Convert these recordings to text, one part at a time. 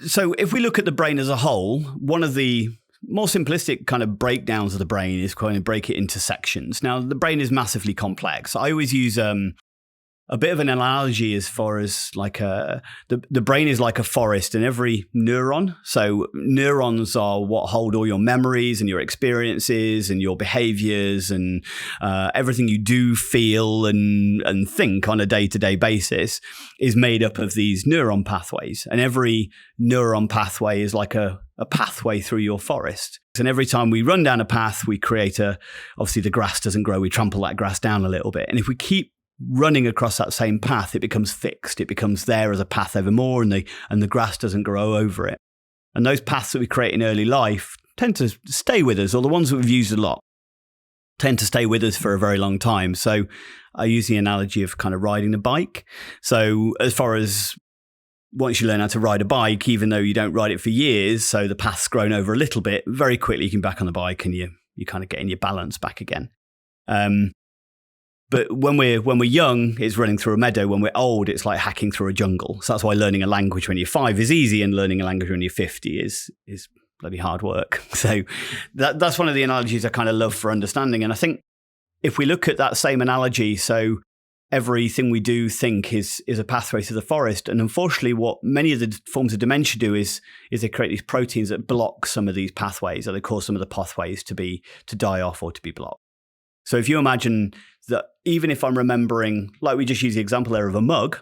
So if we look at the brain as a whole, one of the more simplistic kind of breakdowns of the brain is kind of break it into sections. Now, the brain is massively complex. I always use a bit of an analogy as far as like the brain is like a forest and every neuron. So neurons are what hold all your memories and your experiences and your behaviors and everything you do, feel and think on a day-to-day basis is made up of these neuron pathways. And every neuron pathway is like a pathway through your forest. And every time we run down a path, we create obviously the grass doesn't grow, we trample that grass down a little bit. And if we keep running across that same path, it becomes fixed. It becomes there as a path evermore, and the grass doesn't grow over it. And those paths that we create in early life tend to stay with us, or the ones that we've used a lot tend to stay with us for a very long time. So I use the analogy of kind of riding a bike. So as far as once you learn how to ride a bike, even though you don't ride it for years, so the path's grown over a little bit, very quickly you can be back on the bike and you kind of getting your balance back again. But when we're young, it's running through a meadow. When we're old, it's like hacking through a jungle. So that's why learning a language when you're 5 is easy, and learning a language when you're 50 is bloody hard work. So that's one of the analogies I kind of love for understanding. And I think if we look at that same analogy, so everything we do think is a pathway to the forest. And unfortunately, what many of the forms of dementia do is they create these proteins that block some of these pathways, or they cause some of the pathways to die off or to be blocked. So if you imagine that even if I'm remembering, like we just used the example there of a mug,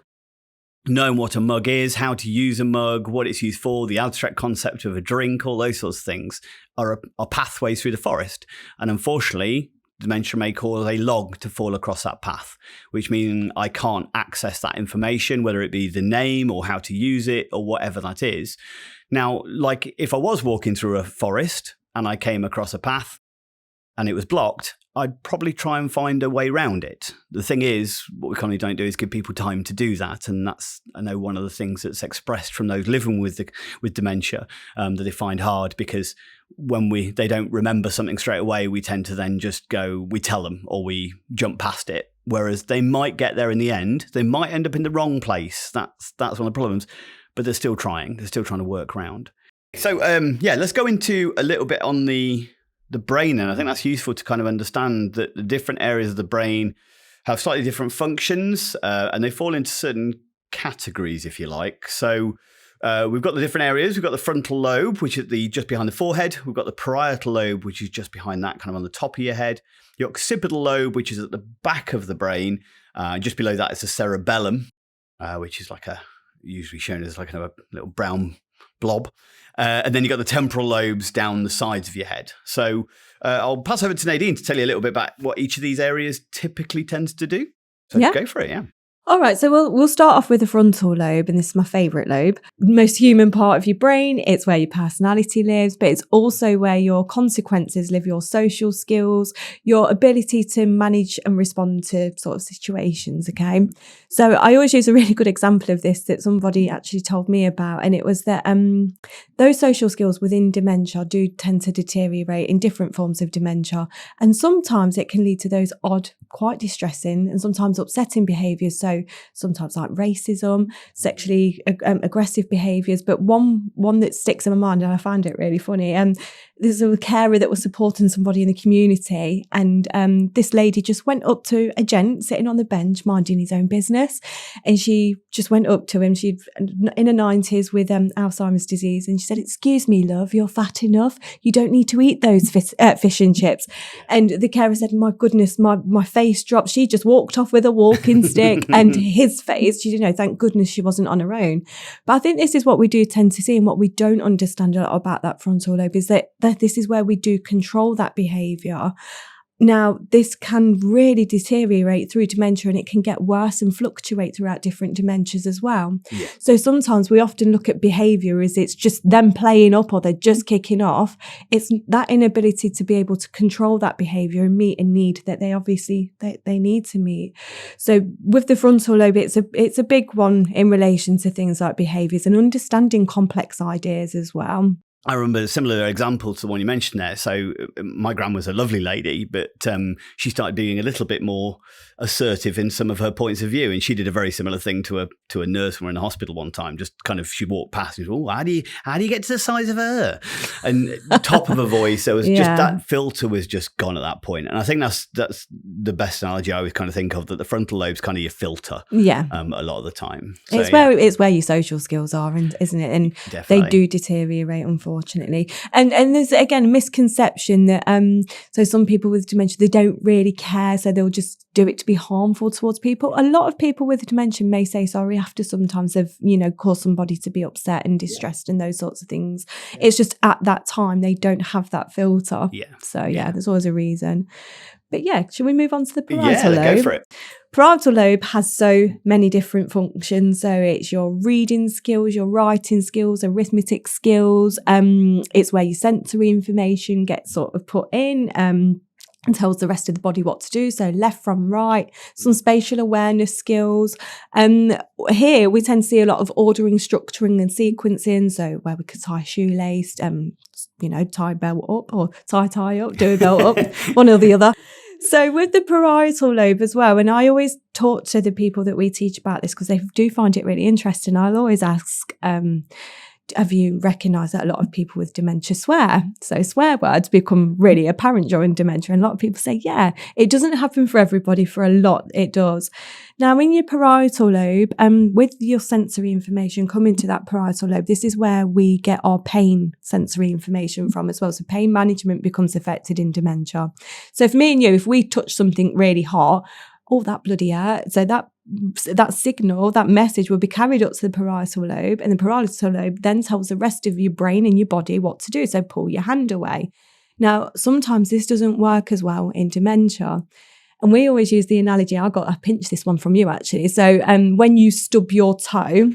knowing what a mug is, how to use a mug, what it's used for, the abstract concept of a drink, all those sorts of things are pathways through the forest. And unfortunately, dementia may cause a log to fall across that path, which means I can't access that information, whether it be the name or how to use it or whatever that is. Now, like if I was walking through a forest and I came across a path and it was blocked, I'd probably try and find a way around it. The thing is, what we commonly don't do is give people time to do that. And that's, I know, one of the things that's expressed from those living with dementia that they find hard, because when they don't remember something straight away, we tend to then just we tell them or we jump past it. Whereas they might get there in the end. They might end up in the wrong place. That's one of the problems. But they're still trying. They're still trying to work around. So, let's go into a little bit on the brain. And I think that's useful to kind of understand that the different areas of the brain have slightly different functions, and they fall into certain categories, if you like. So we've got the different areas. We've got the frontal lobe, which is just behind the forehead. We've got the parietal lobe, which is just behind that, kind of on the top of your head. The occipital lobe, which is at the back of the brain. Just below that is the cerebellum, which is usually shown as like a little brown blob. And then you've got the temporal lobes down the sides of your head. So I'll pass over to Nadine to tell you a little bit about what each of these areas typically tends to do. So Go for it, yeah. All right, so we'll start off with the frontal lobe, and this is my favourite lobe. Most human part of your brain. It's where your personality lives, but it's also where your consequences live, your social skills, your ability to manage and respond to sort of situations, okay? So I always use a really good example of this that somebody actually told me about, and it was that those social skills within dementia do tend to deteriorate in different forms of dementia, and sometimes it can lead to those odd, quite distressing and sometimes upsetting behaviours. So sometimes like racism, sexually aggressive behaviours. But one that sticks in my mind, and I find it really funny, there's a carer that was supporting somebody in the community, and this lady just went up to a gent sitting on the bench minding his own business, and she just went up to him. She'd in her 90s with Alzheimer's disease, and she said, "Excuse me, love, you're fat enough. You don't need to eat those fish and chips." And the carer said, "My goodness, my face dropped." She just walked off with a walking stick, and his face, thank goodness she wasn't on her own. But I think this is what we do tend to see, and what we don't understand a lot about that frontal lobe is that this is where we do control that behaviour. Now, this can really deteriorate through dementia, and it can get worse and fluctuate throughout different dementias as well. Yeah. So sometimes we often look at behaviour as it's just them playing up or they're just kicking off. It's that inability to be able to control that behaviour and meet a need that they need to meet. So with the frontal lobe, it's a big one in relation to things like behaviours and understanding complex ideas as well. I remember a similar example to the one you mentioned there. So my gran was a lovely lady, but she started being a little bit more assertive in some of her points of view. And she did a very similar thing to a nurse when we were in the hospital one time. Just kind of, she walked past and, oh, how do you get to the size of her? And top of her voice, there was just that filter was just gone at that point. And I think that's the best analogy I always kind of think of, that the frontal lobe's kind of your filter. Yeah. A lot of the time. So, it's where your social skills are, isn't it? And definitely. They do deteriorate, unfortunately. And there's, again, a misconception that so some people with dementia, they don't really care, so they'll just do it to be harmful towards people. A lot of people with dementia may say sorry after sometimes they've, caused somebody to be upset and distressed and those sorts of things. It's just at that time they don't have that filter. Yeah. So there's always a reason. But should we move on to the parietal lobe? Yeah, go for it. Parietal lobe has so many different functions. So it's your reading skills, your writing skills, arithmetic skills. It's where your sensory information gets sort of put in and tells the rest of the body what to do. So left from right, some spatial awareness skills. Here we tend to see a lot of ordering, structuring and sequencing. So where we could tie a shoelace, tie a belt up, or tie up, do a belt up, one or the other. So with the parietal lobe as well, and I always talk to the people that we teach about this because they do find it really interesting. I'll always ask, have you recognised that a lot of people with dementia swear? So swear words become really apparent during dementia. And a lot of people say, yeah, it doesn't happen for everybody. For a lot, it does. Now, in your parietal lobe, with your sensory information coming to that parietal lobe, this is where we get our pain sensory information from as well. So pain management becomes affected in dementia. So for me and you, if we touch something really hot, oh, that bloody hurt. So that signal, that message will be carried up to the parietal lobe, and the parietal lobe then tells the rest of your brain and your body what to do. So pull your hand away. Now, sometimes this doesn't work as well in dementia. And we always use the analogy, I pinched this one from you actually. So when you stub your toe,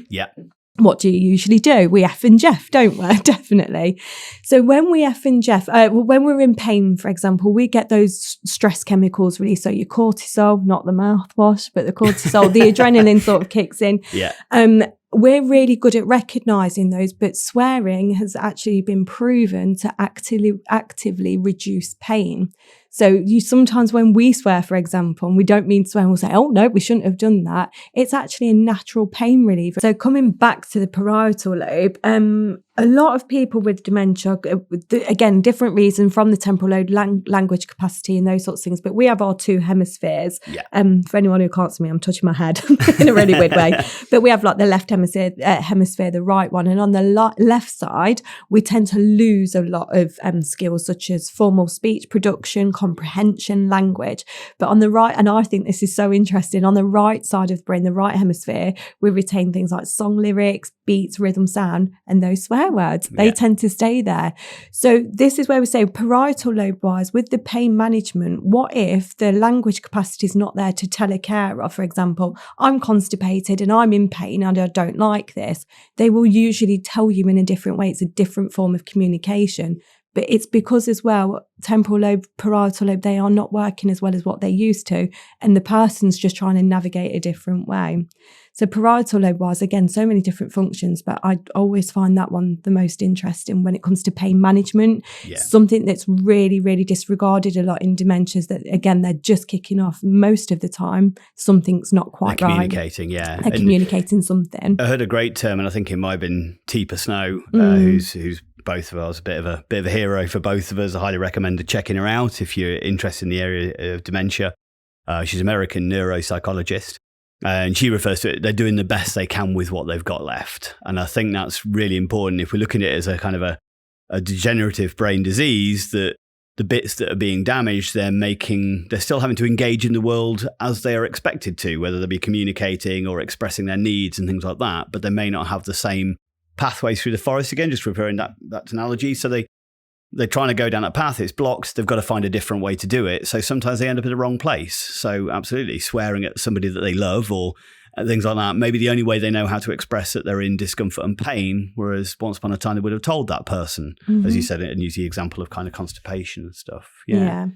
what do you usually do? We F and Jeff, don't we? Definitely. So when we F and Jeff, when we're in pain, for example, we get those stress chemicals released. So your cortisol, not the mouthwash, but the cortisol, the adrenaline sort of kicks in. Yeah. We're really good at recognising those, but swearing has actually been proven to actively reduce pain. So sometimes when we swear, for example, and we don't mean to swear, we'll say, oh no, we shouldn't have done that. It's actually a natural pain reliever. So coming back to the parietal lobe, a lot of people with dementia, again, different reason from the temporal lobe, language capacity and those sorts of things, but we have our two hemispheres. Yeah. For anyone who can't see me, I'm touching my head in a really weird way. But we have like the left hemisphere, the right one. And on the left side, we tend to lose a lot of skills such as formal speech production, comprehension, language. But on the right, and I think this is so interesting, on the right side of the brain, the right hemisphere, we retain things like song lyrics, beats, rhythm, sound, and those swear words. They tend to stay there. So this is where we say parietal lobe wise, with the pain management, what if the language capacity is not there to tell a carer, for example, I'm constipated and I'm in pain and I don't like this. They will usually tell you in a different way. It's a different form of communication. But it's because as well, temporal lobe, parietal lobe, they are not working as well as what they used to. And the person's just trying to navigate a different way. So parietal lobe wise, again, so many different functions, but I always find that one the most interesting when it comes to pain management. Yeah. Something that's really, really disregarded a lot in dementias that, again, they're just kicking off. Most of the time, something's not quite they're right. Communicating, yeah. They're communicating something. I heard a great term, and I think it might have been Teepa Snow, who's both of us, a bit of a hero for both of us. I highly recommend checking her out if you're interested in the area of dementia. She's an American neuropsychologist, and she refers to it, they're doing the best they can with what they've got left. And I think that's really important if we're looking at it as a kind of a degenerative brain disease, that the bits that are being damaged, they're still having to engage in the world as they are expected to, whether they be communicating or expressing their needs and things like that, but they may not have the same pathways through the forest, again, just referring that analogy. So they're trying to go down that path, it's blocked, they've got to find a different way to do it. So sometimes they end up in the wrong place. So absolutely, swearing at somebody that they love or things like that, maybe the only way they know how to express that they're in discomfort and pain, whereas once upon a time they would have told that person, as you said, and use the example of kind of constipation and stuff. Yeah.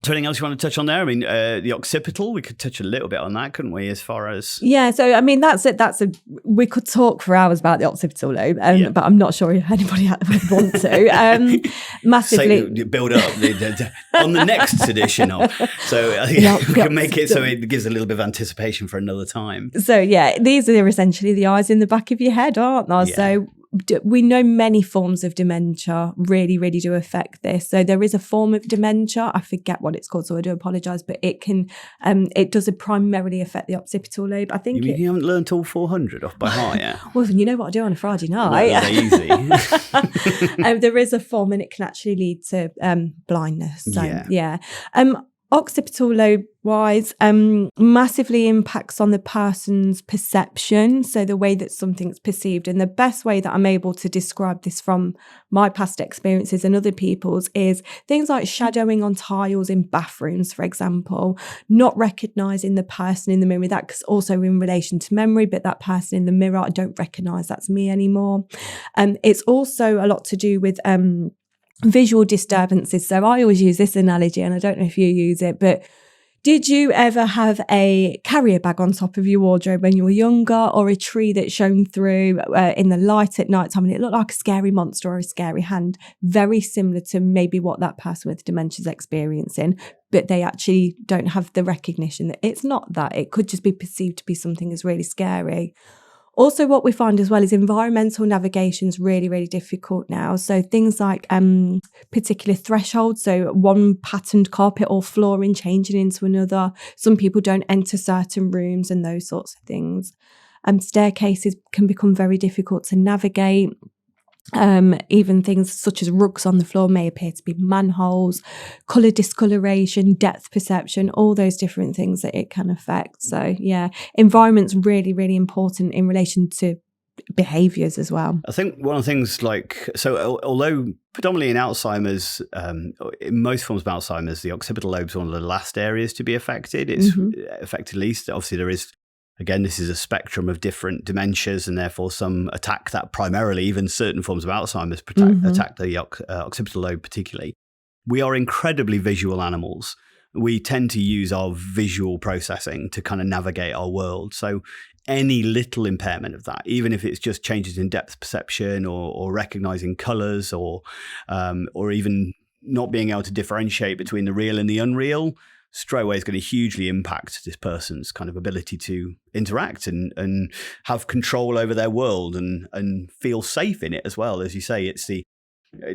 Is there anything else you want to touch on there? I mean, the occipital, we could touch a little bit on that, couldn't we, as far as... Yeah, so I mean, we could talk for hours about the occipital lobe, but I'm not sure if anybody would want to. Massively... So build up on the next edition of... So I think we can make it so it gives a little bit of anticipation for another time. So yeah, these are essentially the eyes in the back of your head, aren't they? Yeah. So we know many forms of dementia really, really do affect this. So there is a form of dementia, I forget what it's called, so I do apologise, but it can, it does primarily affect the occipital lobe. I think you haven't learnt all 400 off by heart yet? Well, you know what I do on a Friday night. Well, easy. There is a form and it can actually lead to blindness. So, yeah. Occipital lobe wise, massively impacts on the person's perception, so the way that something's perceived. And the best way that I'm able to describe this from my past experiences and other people's is things like shadowing on tiles in bathrooms, for example, not recognising the person in the mirror. That's also in relation to memory, but that person in the mirror, I don't recognise that's me anymore. It's also a lot to do with visual disturbances. So I always use this analogy, and I don't know if you use it, but did you ever have a carrier bag on top of your wardrobe when you were younger, or a tree that shone through in the light at night time and it looked like a scary monster or a scary hand? Very similar to maybe what that person with dementia is experiencing, but they actually don't have the recognition that it's not that. It could just be perceived to be something that's really scary. Also, what we find as well is environmental navigation is really, really difficult now. So things like particular thresholds, so one patterned carpet or flooring changing into another. Some people don't enter certain rooms and those sorts of things. Staircases can become very difficult to navigate. Even things such as rugs on the floor may appear to be manholes, colour discoloration, depth perception, all those different things that it can affect. So yeah, environment's really, really important in relation to behaviours as well. I think one of the things although predominantly in Alzheimer's, in most forms of Alzheimer's, the occipital lobe is one of the last areas to be affected. It's affected least. Obviously there is, again, this is a spectrum of different dementias, and therefore some attack that primarily, even certain forms of Alzheimer's attack the occipital lobe particularly. We are incredibly visual animals. We tend to use our visual processing to kind of navigate our world. So any little impairment of that, even if it's just changes in depth perception or recognizing colours or even not being able to differentiate between the real and the unreal, straight away is going to hugely impact this person's kind of ability to interact and have control over their world and feel safe in it as well. As you say,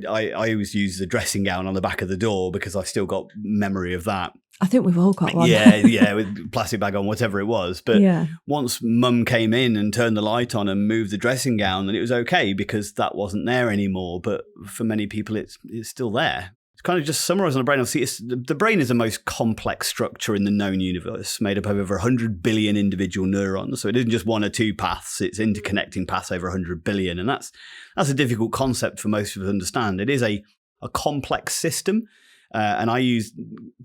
I always use the dressing gown on the back of the door because I've still got memory of that. I think we've all got one. Yeah, with plastic bag on, whatever it was. But once mum came in and turned the light on and moved the dressing gown, then it was okay because that wasn't there anymore. But for many people, it's still there. Kind of just summarising the brain. Obviously, the brain is the most complex structure in the known universe, made up of over 100 billion individual neurons. So it isn't just one or two paths; it's interconnecting paths over 100 billion, and that's a difficult concept for most of us to understand. It is a complex system, and I use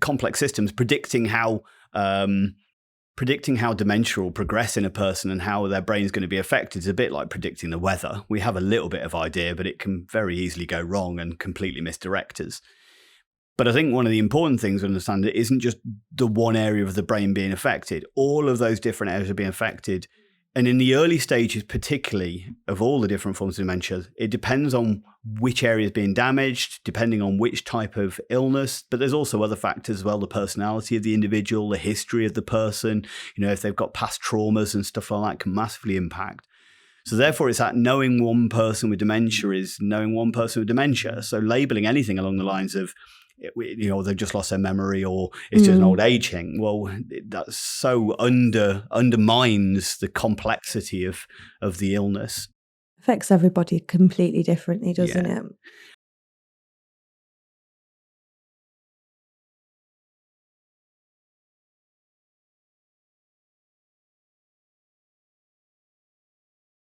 complex systems predicting how dementia will progress in a person and how their brain is going to be affected is a bit like predicting the weather. We have a little bit of idea, but it can very easily go wrong and completely misdirect us. But I think one of the important things to understand, it isn't just the one area of the brain being affected. All of those different areas are being affected. And in the early stages, particularly of all the different forms of dementia, it depends on which area is being damaged, depending on which type of illness. But there's also other factors as well, the personality of the individual, the history of the person, if they've got past traumas and stuff like that can massively impact. So therefore, it's that knowing one person with dementia is knowing one person with dementia. So labeling anything along the lines of, they've just lost their memory or it's just an old age thing. Well, that so undermines the complexity of the illness. Affects everybody completely differently, doesn't it?